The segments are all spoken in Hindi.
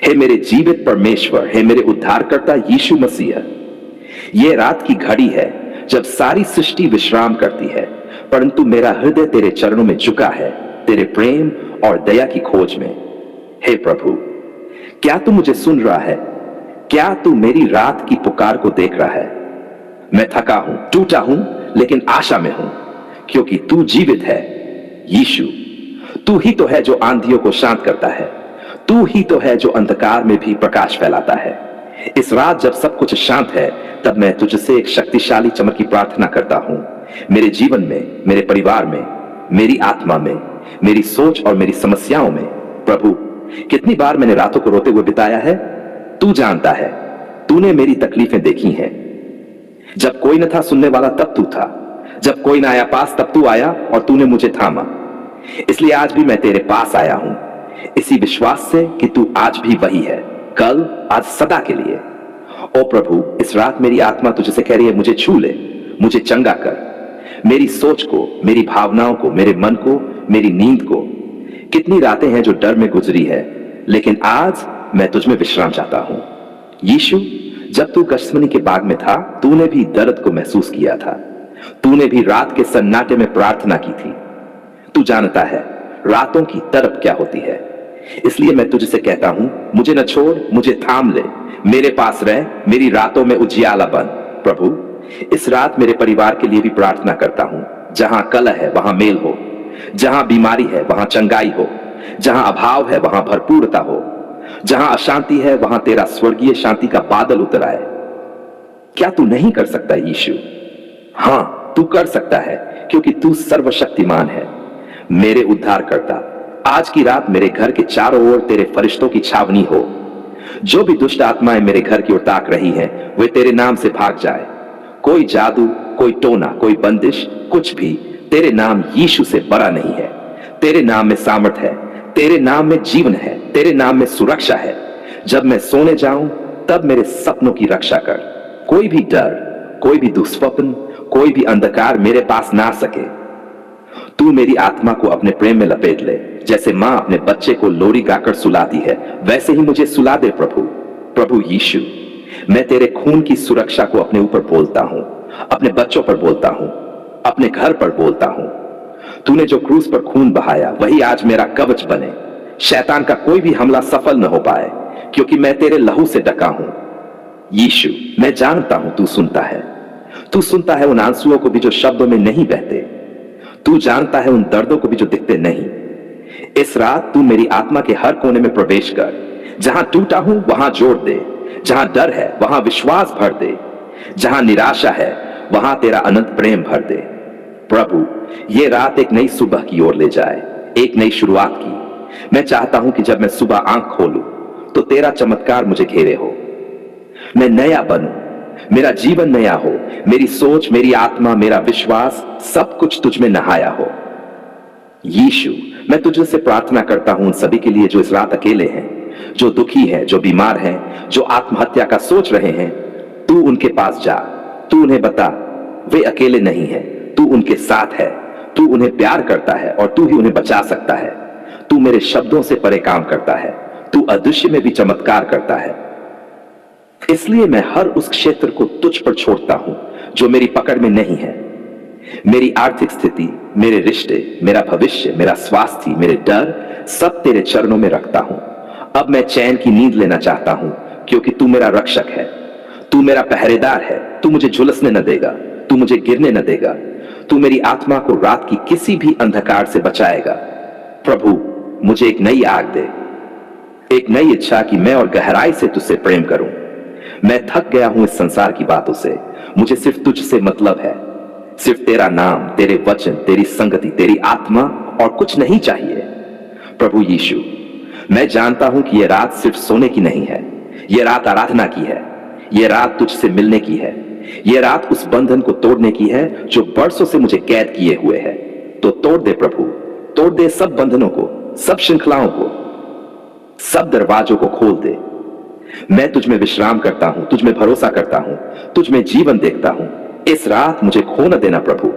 हे मेरे जीवित परमेश्वर, हे मेरे उद्धारकर्ता यीशु मसीह, यह रात की घड़ी है जब सारी सृष्टि विश्राम करती है, परंतु मेरा हृदय तेरे चरणों में झुका है, तेरे प्रेम और दया की खोज में। हे प्रभु, क्या तू मुझे सुन रहा है? क्या तू मेरी रात की पुकार को देख रहा है? मैं थका हूं, टूटा हूं, लेकिन आशा में हूं, क्योंकि तू जीवित है। यीशु, तू ही तो है जो आंधियों को शांत करता है, तू ही तो है जो अंधकार में भी प्रकाश फैलाता है। इस रात जब सब कुछ शांत है, तब मैं तुझसे एक शक्तिशाली चमक की प्रार्थना करता हूं, मेरे जीवन में, मेरे परिवार में, मेरी आत्मा में, मेरी सोच और मेरी समस्याओं में। प्रभु, कितनी बार मैंने रातों को रोते हुए बिताया है, तू जानता है। तूने मेरी तकलीफें देखी हैं। जब कोई न था सुनने वाला तब तू था, जब कोई ना आया पास तब तू आया और तूने मुझे थामा। इसलिए आज भी मैं तेरे पास आया हूं, इसी विश्वास से कि तू आज भी वही है, कल, आज, सदा के लिए। ओ प्रभु, इस रात मेरी आत्मा तुझसे कह रही है, मुझे छू ले, मुझे चंगा कर, मेरी सोच को, मेरी भावनाओं को, मेरे मन को, मेरी नींद को। कितनी रातें हैं जो डर में गुजरी है, लेकिन आज मैं तुझ में विश्राम चाहता हूं। यीशु, जब तू गशमनी के बाग में था, तूने भी दर्द को महसूस किया था, तूने भी रात के सन्नाटे में प्रार्थना की थी। तू जानता है रातों की तड़प क्या होती है। इसलिए मैं तुझसे कहता हूं, मुझे न छोड़, मुझे थाम ले, मेरे पास रह, मेरी रातों में उजियाला बन। प्रभु, इस रात मेरे परिवार के लिए भी प्रार्थना करता हूं। जहां कलह है वहां मेल हो, जहां बीमारी है वहां चंगाई हो, जहां अभाव है वहां भरपूरता हो, जहां अशांति है वहां तेरा स्वर्गीय शांति का बादल उतर आए। क्या तू नहीं कर सकता यीशु? हां, तू कर सकता है, क्योंकि तू सर्वशक्तिमान है। मेरे उद्धारकर्ता, आज की रात मेरे घर के चारों ओर तेरे फरिश्तों की छावनी हो। जो भी दुष्ट आत्माएं मेरे घर की ओर ताक रही हैं, वे तेरे नाम से भाग जाए। कोई जादू, कोई टोना, कोई बंदिश, कुछ भी तेरे नाम यीशु से बड़ा नहीं है। तेरे नाम में सामर्थ है, तेरे नाम में जीवन है, तेरे नाम में सुरक्षा है। जब मैं सोने जाऊं तब मेरे सपनों की रक्षा कर। कोई भी डर, कोई भी दुस्वप्न, कोई भी अंधकार मेरे पास ना सके। तू मेरी आत्मा को अपने प्रेम में लपेट ले। जैसे मां अपने बच्चे को लोरी गाकर सुलाती है, वैसे ही मुझे सुला दे प्रभु। प्रभु यीशु, मैं तेरे खून की सुरक्षा को अपने ऊपर बोलता हूं, अपने बच्चों पर बोलता हूं, अपने घर पर बोलता हूं। तूने जो क्रूस पर खून बहाया, वही आज मेरा कवच बने। शैतान का कोई भी हमला सफल न हो पाए, क्योंकि मैं तेरे लहू से ढका हूं। यीशु, मैं जानता हूं तू सुनता है। तू सुनता है उन आंसुओं को भी जो शब्दों में नहीं बहते। तू जानता है उन दर्दों को भी जो दिखते नहीं। इस रात तू मेरी आत्मा के हर कोने में प्रवेश कर। जहां टूटा हूं वहां जोड़ दे, जहां डर है वहां विश्वास भर दे, जहां निराशा है वहां तेरा अनंत प्रेम भर दे। प्रभु, ये रात एक नई सुबह की ओर ले जाए, एक नई शुरुआत की। मैं चाहता हूं कि जब मैं सुबह आंख खोलूं तो तेरा चमत्कार मुझे घेरे हो। मैं नया बनूं, मेरा जीवन नया हो, मेरी सोच, मेरी आत्मा, मेरा विश्वास, सब कुछ तुझ में नहाया हो। यीशु, मैं तुझसे प्रार्थना करता हूं उन सभी के लिए जो इस रात अकेले हैं, जो दुखी हैं, जो बीमार हैं, जो आत्महत्या का सोच रहे हैं। तू उनके पास जा, तू उन्हें बता वे अकेले नहीं हैं, तू उनके साथ है, तू उन्हें प्यार करता है और तू ही उन्हें बचा सकता है। तू मेरे शब्दों से परे काम करता है, तू अदृश्य में भी चमत्कार करता है। इसलिए मैं हर उस क्षेत्र को तुझ पर छोड़ता हूं जो मेरी पकड़ में नहीं है। मेरी आर्थिक स्थिति, मेरे रिश्ते, मेरा भविष्य, मेरा स्वास्थ्य, मेरे डर, सब तेरे चरणों में रखता हूं। अब मैं चैन की नींद लेना चाहता हूं, क्योंकि तू मेरा रक्षक है, तू मेरा पहरेदार है। तू मुझे झुलसने न देगा, तू मुझे गिरने न देगा। तू मेरी आत्मा को रात की किसी भी अंधकार से बचाएगा। प्रभु, मुझे एक नई आग दे, एक नई इच्छा कि मैं और गहराई से तुझसे प्रेम करूं। मैं थक गया हूं इस संसार की बातों से। मुझे सिर्फ तुझसे मतलब है, सिर्फ तेरा नाम, तेरे वचन, तेरी संगति, तेरी आत्मा, और कुछ नहीं चाहिए। प्रभु यीशु, मैं जानता हूं कि यह रात सिर्फ सोने की नहीं है, यह रात आराधना की है, यह रात तुझसे मिलने की है, यह रात उस बंधन को तोड़ने की है जो बरसों से मुझे कैद किए हुए है। तो तोड़ दे प्रभु, तोड़ दे सब बंधनों को, सब श्रृंखलाओं को, सब दरवाजों को खोल दे। मैं तुझ में विश्राम करता हूं, तुझ में भरोसा करता हूं, तुझ में जीवन देखता हूं। इस रात मुझे खो न देना प्रभु,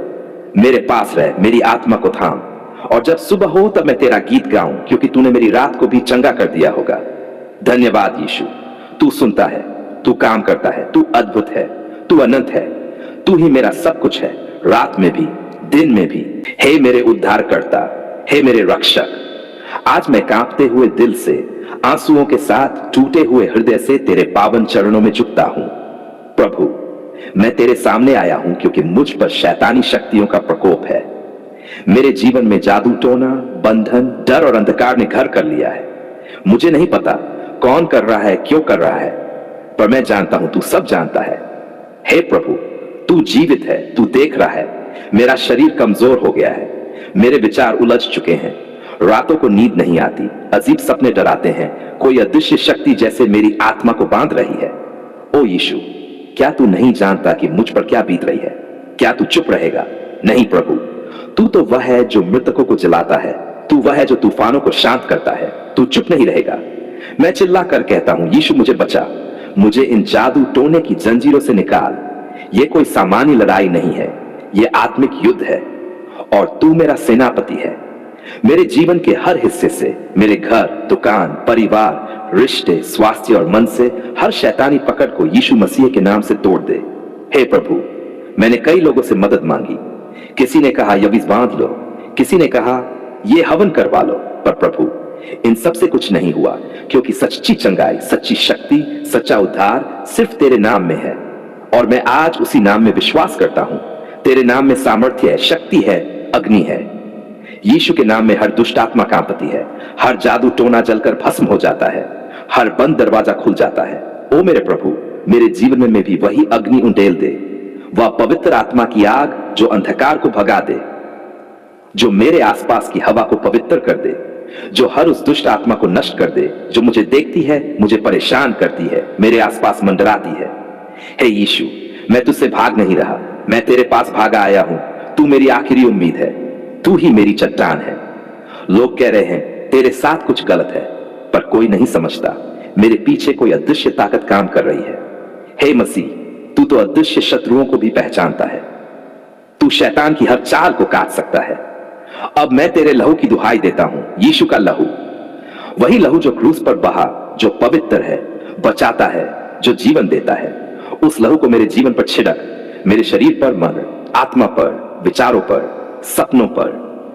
मेरे पास रह, मेरी आत्मा को थाम, और जब सुबह हो तब मैं तेरा गीत गाऊं, क्योंकि तूने मेरी रात को भी चंगा कर दिया होगा। धन्यवाद यीशु, तू सुनता है, तू काम करता है, तू अद्भुत है, तू अनंत है, तू ही मेरा सब कुछ है, रात में भी, दिन में भी। हे मेरे उद्धारकर्ता, हे मेरे रक्षक, आज मैं कांपते हुए दिल से, आंसुओं के साथ टूटे हुए हृदय से तेरे पावन चरणों में झुकता हूं। प्रभु, मैं तेरे सामने आया हूं क्योंकि मुझ पर शैतानी शक्तियों का प्रकोप है। मेरे जीवन में जादू टोना, बंधन, डर और अंधकार ने घर कर लिया है। मुझे नहीं पता कौन कर रहा है, क्यों कर रहा है, पर मैं जानता हूं तू सब जानता है। हे प्रभु, तू जीवित है, तू देख रहा है। मेरा शरीर कमजोर हो गया है, मेरे विचार उलझ चुके हैं, रातों को नींद नहीं आती, अजीब सपने डराते हैं, कोई अदृश्य शक्ति जैसे मेरी आत्मा को बांध रही है। ओ यीशु, क्या तू नहीं जानता कि मुझ पर क्या बीत रही है? क्या तू चुप रहेगा? नहीं प्रभु, तू तो वह है जो मृतकों को जलाता है, तू वह है जो तूफानों को शांत करता है, तू चुप नहीं रहेगा। मैं चिल्ला कर कहता हूं, यीशु मुझे बचा, मुझे इन जादू टोने की जंजीरों से निकाल। यह कोई सामान्य लड़ाई नहीं है, यह आत्मिक युद्ध है और तू मेरा सेनापति है। मेरे जीवन के हर हिस्से से, मेरे घर, दुकान, परिवार, रिश्ते, स्वास्थ्य और मन से हर शैतानी पकड़ को यीशु मसीह के नाम से तोड़ दे। हे प्रभु, मैंने कई लोगों से मदद मांगी, किसी ने कहा यवीज बांध लो, किसी ने कहा ये हवन करवा लो, पर प्रभु इन सब से कुछ नहीं हुआ, क्योंकि सच्ची चंगाई, सच्ची शक्ति, सच्चा उद्धार सिर्फ तेरे नाम में है और मैं आज उसी नाम में विश्वास करता हूं। तेरे नाम में सामर्थ्य है, शक्ति है, अग्नि है। यीशु के नाम में हर दुष्ट आत्मा कांपती है, हर जादू टोना जलकर भस्म हो जाता है, हर बंद दरवाजा खुल जाता है। ओ मेरे प्रभु, मेरे जीवन में भी वही अग्नि उंडेल दे, वह पवित्र आत्मा की आग जो अंधकार को भगा दे, जो मेरे आसपास की हवा को पवित्र कर दे, जो हर उस दुष्ट आत्मा को नष्ट कर दे जो मुझे देखती है, मुझे परेशान करती है, मेरे आसपास मंडराती है। हे यीशु, मैं तुझसे भाग नहीं रहा, मैं तेरे पास भागा आया हूं। तू मेरी आखिरी उम्मीद है, तू ही मेरी चट्टान है। लोग कह रहे हैं तेरे साथ कुछ गलत है, पर कोई नहीं समझता मेरे पीछे कोई अदृश्य ताकत काम कर रही है। हे मसीह, तू तो अदृश्य शत्रुओं को भी पहचानता है, तू शैतान की हर चाल को काट सकता है। अब मैं तेरे लहू की दुहाई देता हूं, यीशु का लहू, वही लहू जो क्रूस पर बहा, जो पवित्र है, बचाता है, जो जीवन देता है। उस लहू को मेरे जीवन पर छिड़क, मेरे शरीर पर, मन, आत्मा पर, विचारों पर, सपनों पर,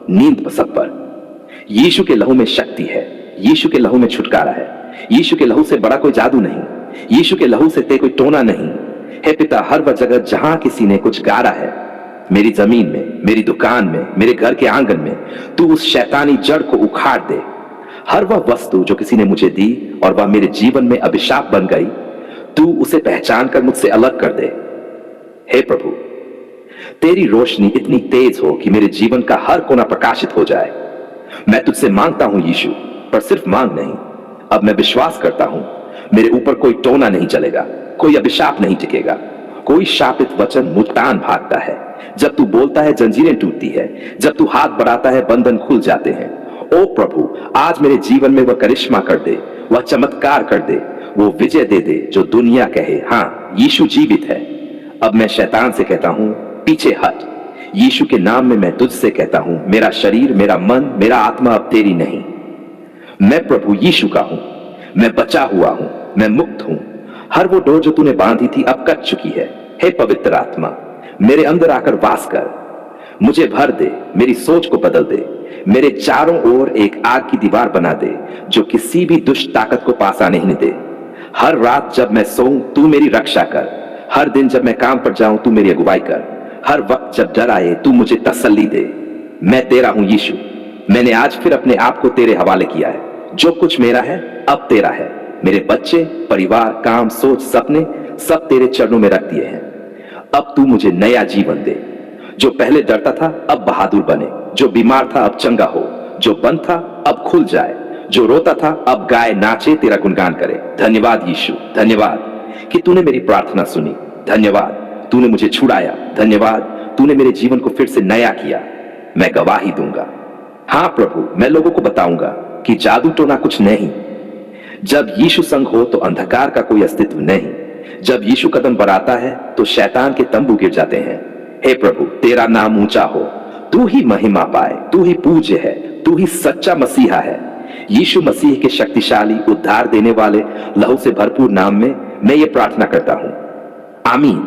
नींद पर, सब पर। यीशु के लहू में शक्ति है, यीशु के लहू में छुटकारा है, यीशु के लहू से बड़ा कोई जादू नहीं, यीशु के लहू से ते कोई टोना नहीं। हे पिता, हर वह जगह जहां किसी ने कुछ गाड़ा है, मेरी जमीन में, मेरी दुकान में, मेरे घर के आंगन में, तू उस शैतानी जड़ को उखाड़ दे। हर वह वस्तु जो किसी ने मुझे दी और वह मेरे जीवन में अभिशाप बन गई, तू उसे पहचान कर मुझसे अलग कर दे। हे प्रभु, तेरी रोशनी इतनी तेज हो कि मेरे जीवन का हर कोना प्रकाशित हो जाए। मैं तुझसे मांगता हूं यीशु, पर सिर्फ मांग नहीं, अब मैं विश्वास करता हूं मेरे ऊपर कोई टोना नहीं चलेगा, कोई अभिशाप नहीं टिकेगा, कोई शापित वचन मुल्तान भागता है। जब तू बोलता है जंजीरें टूटती है, जब तू हाथ बढ़ाता है बंधन खुल जाते हैं। ओ प्रभु, आज मेरे जीवन में वह करिश्मा कर दे, वह चमत्कार कर दे, वो विजय दे दे जो दुनिया कहे हाँ यीशु जीवित है। अब मैं शैतान से कहता हूं पीछे हट। यीशु के नाम में मैं तुझसे कहता हूं, मेरा शरीर, मेरा मन, मेरा आत्मा अब तेरी नहीं। मैं प्रभु यीशु का हूं, मैं बचा हुआ हूं, मैं मुक्त हूं। हर वो डोर जो तूने बांधी थी अब कट चुकी है। हे पवित्र आत्मा, मेरे अंदर आकर वास कर, मुझे भर दे, मेरी सोच को बदल दे, मेरे चारों ओर एक आग की दीवार बना दे जो किसी भी दुष्ट ताकत को पास आने ही नहीं दे। हर रात जब मैं सोऊं तू मेरी रक्षा कर, हर दिन जब मैं काम पर जाऊं तू मेरी अगुवाई कर, हर वक्त जब डर आए तू मुझे तसल्ली दे। मैं तेरा हूं यीशु, मैंने आज फिर अपने आप को तेरे हवाले किया है। जो कुछ मेरा है अब तेरा है। मेरे बच्चे, परिवार, काम, सोच, सपने सब तेरे चरणों में रख दिए हैं। अब तू मुझे नया जीवन दे। जो पहले डरता था अब बहादुर बने, जो बीमार था अब चंगा हो, जो बंद था अब खुल जाए, जो रोता था अब गाए नाचे तेरा गुणगान करे। धन्यवाद यीशु, धन्यवाद कि तूने मेरी प्रार्थना सुनी, धन्यवाद तूने मुझे छुड़ाया, धन्यवाद तूने मेरे जीवन को फिर से नया किया। मैं गवाही दूंगा, हाँ प्रभु, मैं लोगों को बताऊंगा कि जादू टोना कुछ नहीं। जब यीशु संग हो तो अंधकार का कोई अस्तित्व नहीं। जब यीशु कदम बढ़ाता है तो शैतान के तंबू गिर जाते हैं। हे प्रभु, तेरा नाम ऊंचा हो, तू ही महिमा पाए, तू ही पूज्य है, तू ही सच्चा मसीहा है। यीशु मसीह के शक्तिशाली उद्धार देने वाले लहू से भरपूर नाम में मैं ये प्रार्थना करता हूं, आमीन।